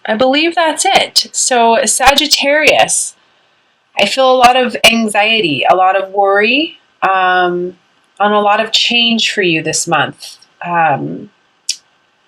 I believe that's it. So Sagittarius, I feel a lot of anxiety, a lot of worry, on a lot of change for you this month.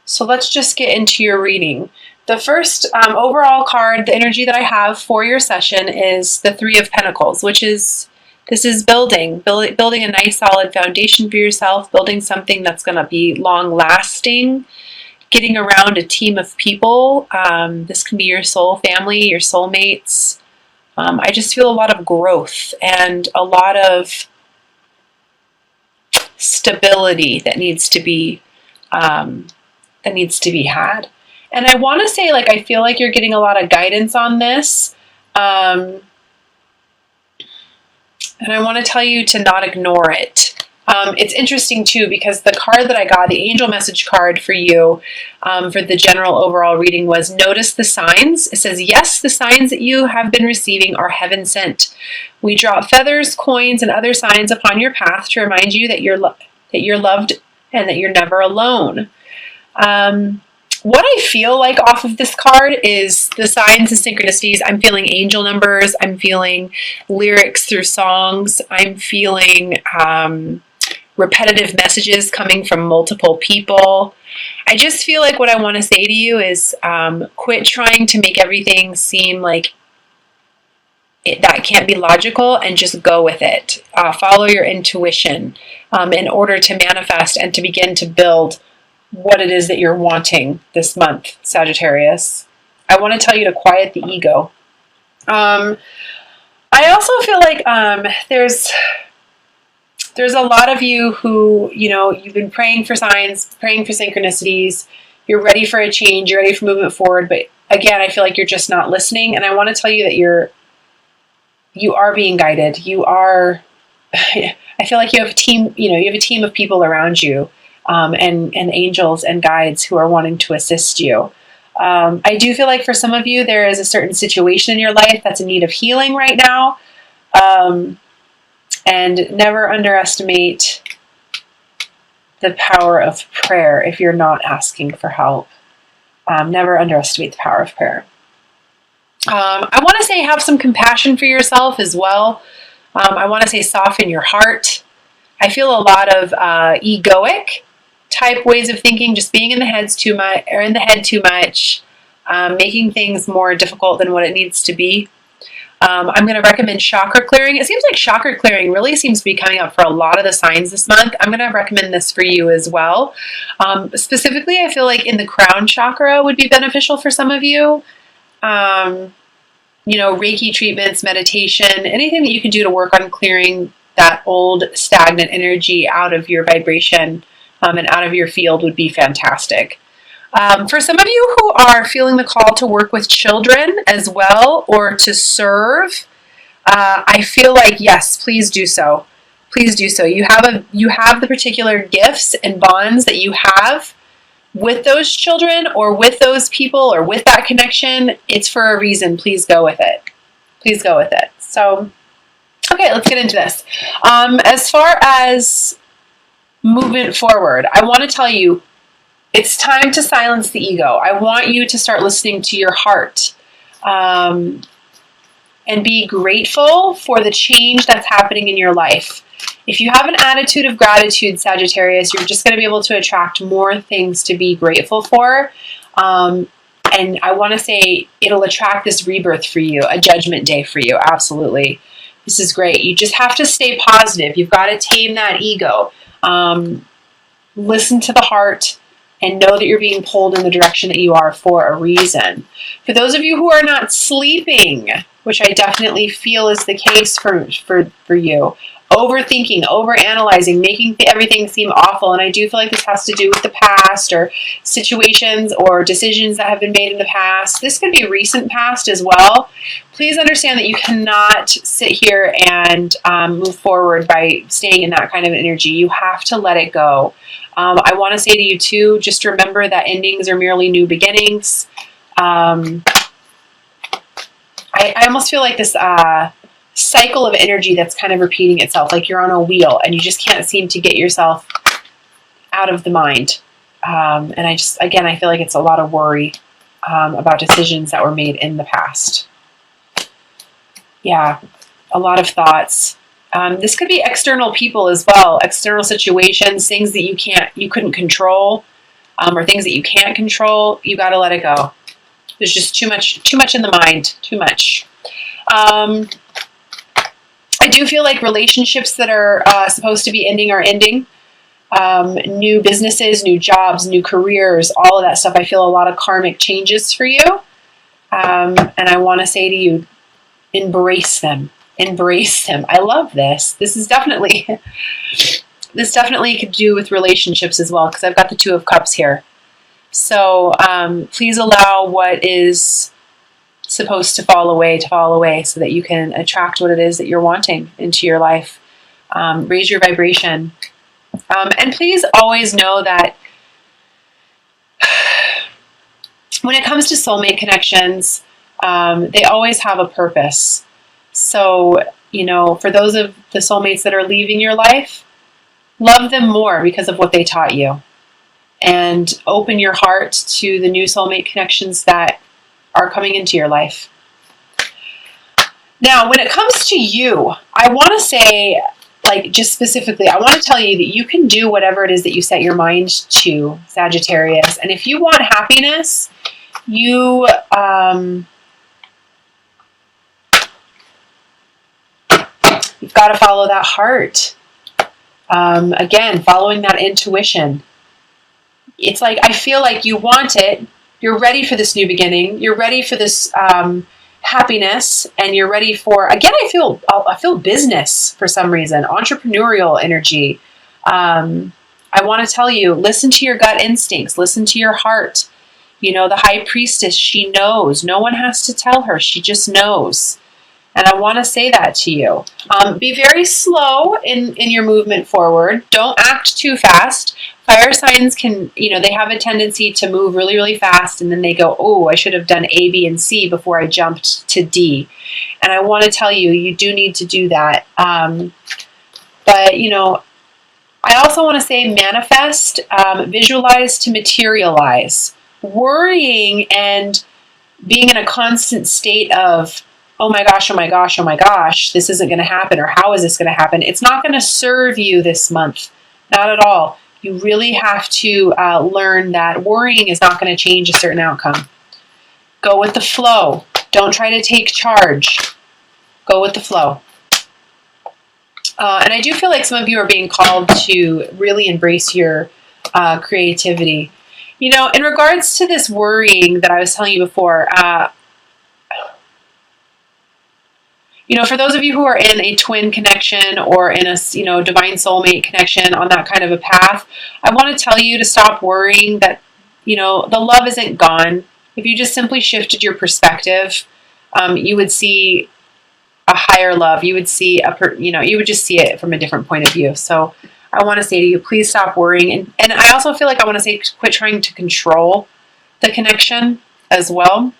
So let's just get into your reading. The first overall card, the energy that I have for your session is the Three of Pentacles, which is this is building a nice solid foundation for yourself, building something that's going to be long lasting, getting around a team of people. This can be your soul family, your soulmates. I just feel a lot of growth and a lot of stability that needs to be had. And I want to say, like, I feel like you're getting a lot of guidance on this. And I want to tell you to not ignore it. It's interesting, too, because the card that I got, the angel message card for you for the general overall reading was notice the signs. It says, yes, the signs that you have been receiving are heaven sent. We drop feathers, coins, and other signs upon your path to remind you that you're loved and that you're never alone. What I feel like off of this card is the signs and synchronicities. I'm feeling angel numbers. I'm feeling lyrics through songs. I'm feeling repetitive messages coming from multiple people. I just feel like what I want to say to you is quit trying to make everything seem like that can't be logical, and just go with it. Follow your intuition in order to manifest and to begin to build what it is that you're wanting this month, Sagittarius. I want to tell you to quiet the ego. I also feel like there's a lot of you who, you've been praying for signs, praying for synchronicities. You're ready for a change. You're ready for movement forward. But again, I feel like you're just not listening. And I want to tell you that you are being guided. You are, I feel like you have a team, you have a team of people around you. And angels and guides who are wanting to assist you. I do feel like for some of you, there is a certain situation in your life that's in need of healing right now. And never underestimate the power of prayer if you're not asking for help. Never underestimate the power of prayer. I want to say have some compassion for yourself as well. I want to say soften your heart. I feel a lot of egoic type ways of thinking, just being in the head too much, making things more difficult than what it needs to be. I'm going to recommend chakra clearing. It seems like chakra clearing really seems to be coming up for a lot of the signs this month. I'm going to recommend this for you as well. Specifically, I feel like in the crown chakra would be beneficial for some of you. Reiki treatments, meditation, anything that you can do to work on clearing that old stagnant energy out of your vibration and out of your field would be fantastic. For some of you who are feeling the call to work with children as well, or to serve, I feel like, yes, please do so. Please do so. You have the particular gifts and bonds that you have with those children or with those people or with that connection. It's for a reason. Please go with it. Please go with it. So, okay, let's get into this. As far as movement forward, I want to tell you, it's time to silence the ego. I want you to start listening to your heart and be grateful for the change that's happening in your life. If you have an attitude of gratitude, Sagittarius, you're just going to be able to attract more things to be grateful for. And I want to say it'll attract this rebirth for you, a judgment day for you. Absolutely. This is great. You just have to stay positive. You've got to tame that ego. Listen to the heart and know that you're being pulled in the direction that you are for a reason. For those of you who are not sleeping, which I definitely feel is the case for you, overthinking, overanalyzing, making everything seem awful. And I do feel like this has to do with the past or situations or decisions that have been made in the past. This could be recent past as well. Please understand that you cannot sit here and move forward by staying in that kind of energy. You have to let it go. I want to say to you too, just remember that endings are merely new beginnings. I almost feel like this cycle of energy that's kind of repeating itself, like you're on a wheel and you just can't seem to get yourself out of the mind. And I feel like it's a lot of worry. about decisions that were made in the past. Yeah, a lot of thoughts. This could be external people as well, external situations, things that you couldn't control, or things that you can't control. You got to let it go. There's just too much in the mind, too much. I do feel like relationships that are supposed to be ending are ending. New businesses, new jobs, new careers, all of that stuff. I feel a lot of karmic changes for you. And I want to say to you, embrace them. Embrace them. I love this. This definitely could do with relationships as well, because I've got the Two of Cups here. So please allow what is supposed to fall away so that you can attract what it is that you're wanting into your life. Raise your vibration. And please always know that when it comes to soulmate connections, they always have a purpose. So, for those of the soulmates that are leaving your life, love them more because of what they taught you. And open your heart to the new soulmate connections that are coming into your life. Now, when it comes to you, I want to say, just specifically, I want to tell you that you can do whatever it is that you set your mind to, Sagittarius. And if you want happiness, you've got to follow that heart. Again, following that intuition. It's like, I feel like you want it. You're ready for this new beginning. You're ready for this happiness, and you're ready for, again, I feel business for some reason, entrepreneurial energy. I want to tell you, listen to your gut instincts, listen to your heart. The high priestess, she knows. No one has to tell her. She just knows. And I want to say that to you. Be very slow in your movement forward. Don't act too fast. Fire signs can, they have a tendency to move really, really fast, and then they go, oh, I should have done A, B, and C before I jumped to D. And I want to tell you, you do need to do that. But, I also want to say manifest, visualize to materialize. Worrying and being in a constant state of, oh my gosh, oh my gosh, oh my gosh, this isn't going to happen, or how is this going to happen? It's not going to serve you this month. Not at all. You really have to learn that worrying is not going to change a certain outcome. Go with the flow. Don't try to take charge. Go with the flow. And I do feel like some of you are being called to really embrace your creativity. In regards to this worrying that I was telling you before, for those of you who are in a twin connection or in a, divine soulmate connection on that kind of a path, I want to tell you to stop worrying that, the love isn't gone. If you just simply shifted your perspective, you would see a higher love. You would see you would just see it from a different point of view. So I want to say to you, please stop worrying. And I also feel like I want to say, quit trying to control the connection as well.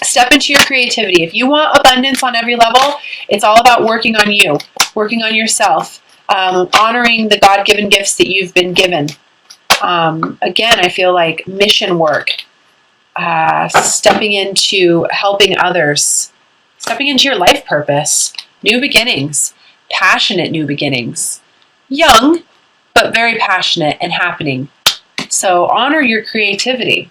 Step into your creativity. If you want abundance on every level, it's all about working on you, working on yourself, honoring the God-given gifts that you've been given. Again, I feel like mission work, stepping into helping others, stepping into your life purpose, new beginnings, passionate new beginnings, young, but very passionate and happening. So honor your creativity.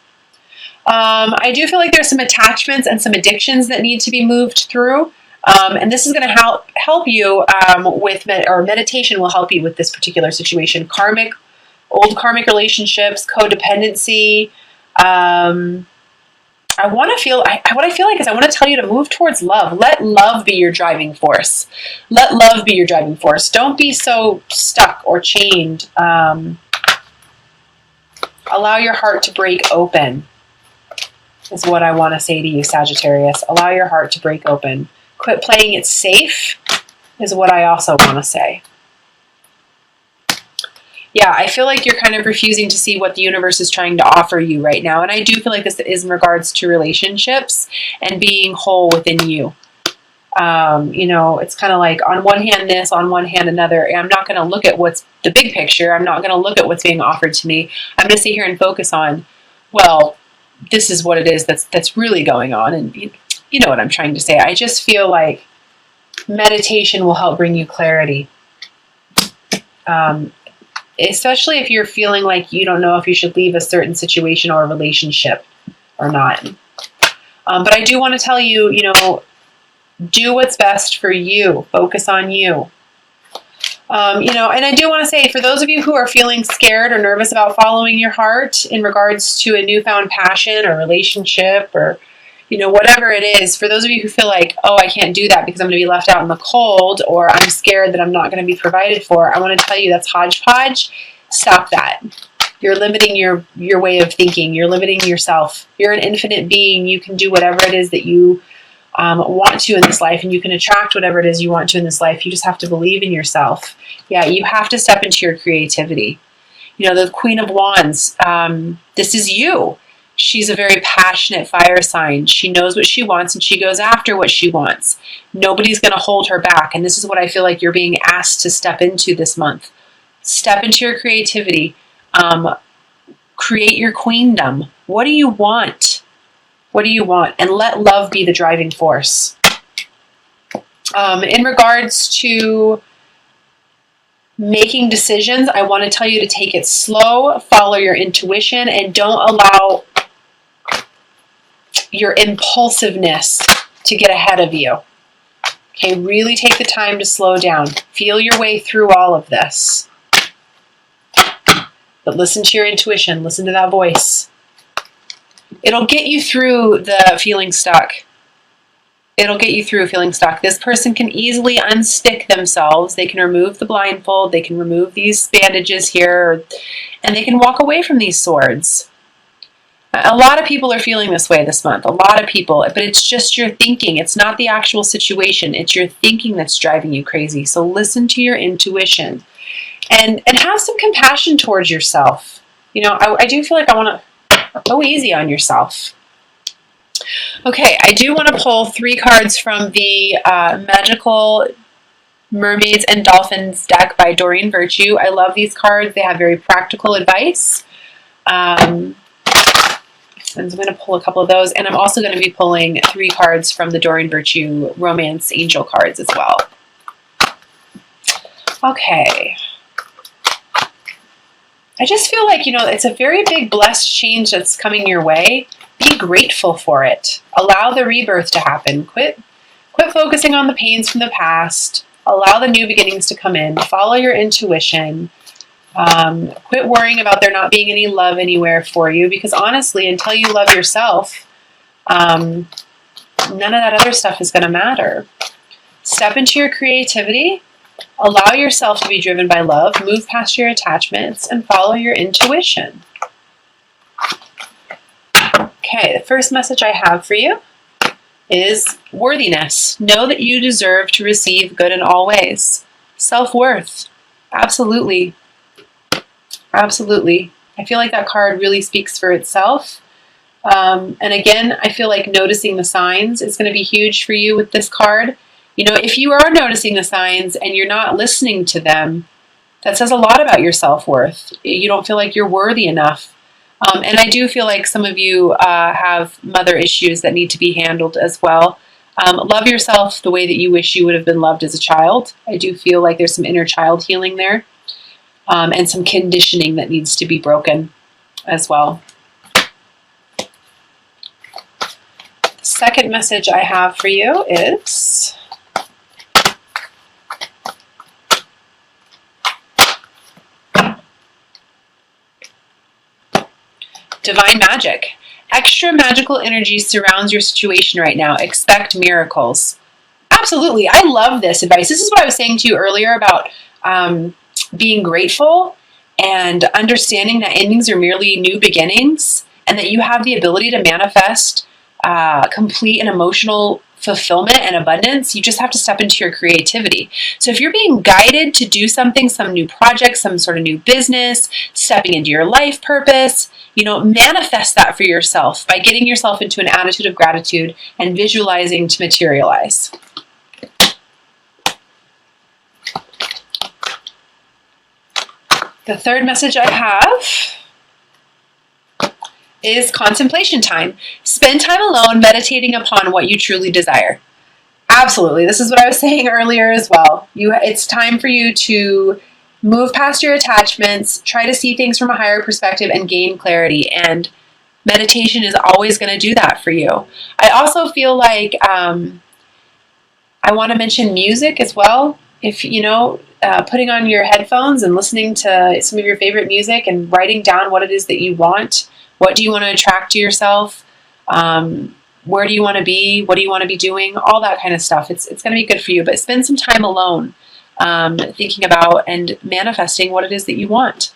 I do feel like there's some attachments and some addictions that need to be moved through. And this is going to help you with, meditation will help you with this particular situation. Old karmic relationships, codependency. What I feel like is I want to tell you to move towards love. Let love be your driving force. Let love be your driving force. Don't be so stuck or chained. Allow your heart to break open. Is what I want to say to you, Sagittarius. Allow your heart to break open. Quit playing it safe is what I also want to say. Yeah, I feel like you're kind of refusing to see what the universe is trying to offer you right now. And I do feel like this is in regards to relationships and being whole within you. It's kind of like on one hand this, on one hand another. And I'm not going to look at what's the big picture. I'm not going to look at what's being offered to me. I'm going to sit here and focus on, well, this is what it is that's really going on. And you know what I'm trying to say. I just feel like meditation will help bring you clarity. Especially if you're feeling like you don't know if you should leave a certain situation or relationship or not. But I do want to tell you, do what's best for you. Focus on you. And I do want to say, for those of you who are feeling scared or nervous about following your heart in regards to a newfound passion or relationship or, whatever it is, for those of you who feel like, oh, I can't do that because I'm going to be left out in the cold, or I'm scared that I'm not going to be provided for, I want to tell you that's hodgepodge. Stop that. You're limiting your way of thinking. You're limiting yourself. You're an infinite being. You can do whatever it is that you want to in this life, and you can attract whatever it is you want to in this life. You just have to believe in yourself. Yeah, you have to step into your creativity. The Queen of Wands, this is you. She's a very passionate fire sign. She knows what she wants and she goes after what she wants. Nobody's going to hold her back. And this is what I feel like you're being asked to step into this month. Step into your creativity. Create your queendom. What do you want? What do you want? And let love be the driving force. In regards to making decisions, I want to tell you to take it slow, follow your intuition, and don't allow your impulsiveness to get ahead of you. Okay, really take the time to slow down. Feel your way through all of this. But listen to your intuition. Listen to that voice. It'll get you through the feeling stuck. It'll get you through feeling stuck. This person can easily unstick themselves. They can remove the blindfold. They can remove these bandages here. And they can walk away from these swords. A lot of people are feeling this way this month. A lot of people. But it's just your thinking. It's not the actual situation. It's your thinking that's driving you crazy. So listen to your intuition. And have some compassion towards yourself. I do feel like I want to go easy on yourself. Okay, I do want to pull 3 cards from the Magical Mermaids and Dolphins deck by Doreen Virtue. I love these cards. They have very practical advice. And so I'm going to pull a couple of those. And I'm also going to be pulling 3 cards from the Doreen Virtue Romance Angel cards as well. Okay. I just feel like, it's a very big blessed change that's coming your way. Be grateful for it. Allow the rebirth to happen. Quit focusing on the pains from the past. Allow the new beginnings to come in. Follow your intuition. Quit worrying about there not being any love anywhere for you, because honestly, until you love yourself, none of that other stuff is going to matter. Step into your creativity. Allow yourself to be driven by love. Move past your attachments and follow your intuition. Okay, the first message I have for you is worthiness. Know that you deserve to receive good in all ways. Self-worth. Absolutely. Absolutely. I feel like that card really speaks for itself. And again, I feel like noticing the signs is going to be huge for you with this card. If you are noticing the signs and you're not listening to them, that says a lot about your self-worth. You don't feel like you're worthy enough. And I do feel like some of you have mother issues that need to be handled as well. Love yourself the way that you wish you would have been loved as a child. I do feel like there's some inner child healing there. And some conditioning that needs to be broken as well. The second message I have for you is divine magic. Extra magical energy surrounds your situation right now. Expect miracles. Absolutely. I love this advice. This is what I was saying to you earlier about being grateful and understanding that endings are merely new beginnings, and that you have the ability to manifest complete and emotional fulfillment and abundance. You just have to step into your creativity. So if you're being guided to do something, some new project, some sort of new business, stepping into your life purpose, manifest that for yourself by getting yourself into an attitude of gratitude and visualizing to materialize. The third message I have is contemplation time. Spend time alone meditating upon what you truly desire. Absolutely. This is what I was saying earlier as well. It's time for you to move past your attachments, try to see things from a higher perspective, and gain clarity. And meditation is always going to do that for you. I also feel like I want to mention music as well. If putting on your headphones and listening to some of your favorite music and writing down what it is that you want. What do you want to attract to yourself? Where do you want to be? What do you want to be doing? All that kind of stuff. It's going to be good for you. But spend some time alone thinking about and manifesting what it is that you want.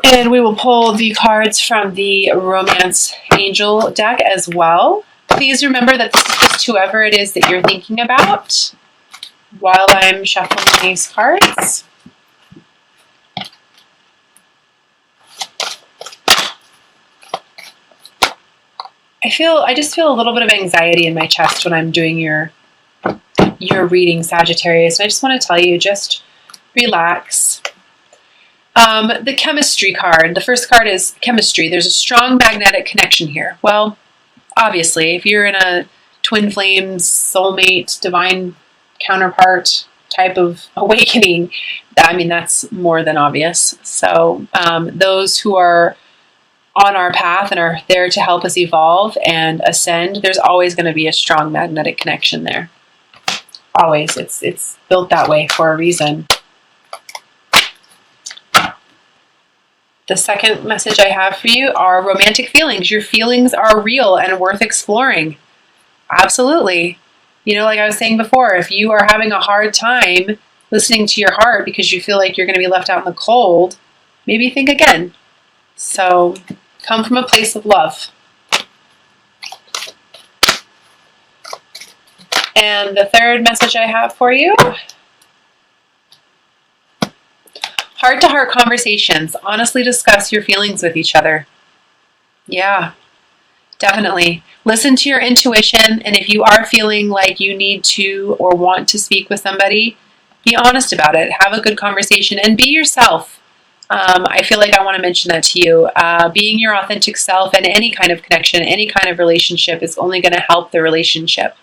And we will pull the cards from the Romance Angel deck as well. Please remember that this is just whoever it is that you're thinking about while I'm shuffling these cards. I just feel a little bit of anxiety in my chest when I'm doing your reading, Sagittarius. And I just want to tell you, just relax. The chemistry card. The first card is chemistry. There's a strong magnetic connection here. Well, obviously, if you're in a twin flames, soulmate, divine counterpart type of awakening, that's more than obvious. So those who are on our path and are there to help us evolve and ascend, there's always going to be a strong magnetic connection there. Always. It's built that way for a reason. The second message I have for you are romantic feelings. Your feelings are real and worth exploring. Absolutely. Like I was saying before, if you are having a hard time listening to your heart because you feel like you're going to be left out in the cold, maybe think again. So come from a place of love. And the third message I have for you, heart-to-heart conversations. Honestly discuss your feelings with each other. Yeah, definitely. Listen to your intuition, and if you are feeling like you need to or want to speak with somebody, be honest about it. Have a good conversation and be yourself. I feel like I want to mention that to you. Being your authentic self and any kind of connection, any kind of relationship is only going to help the relationship.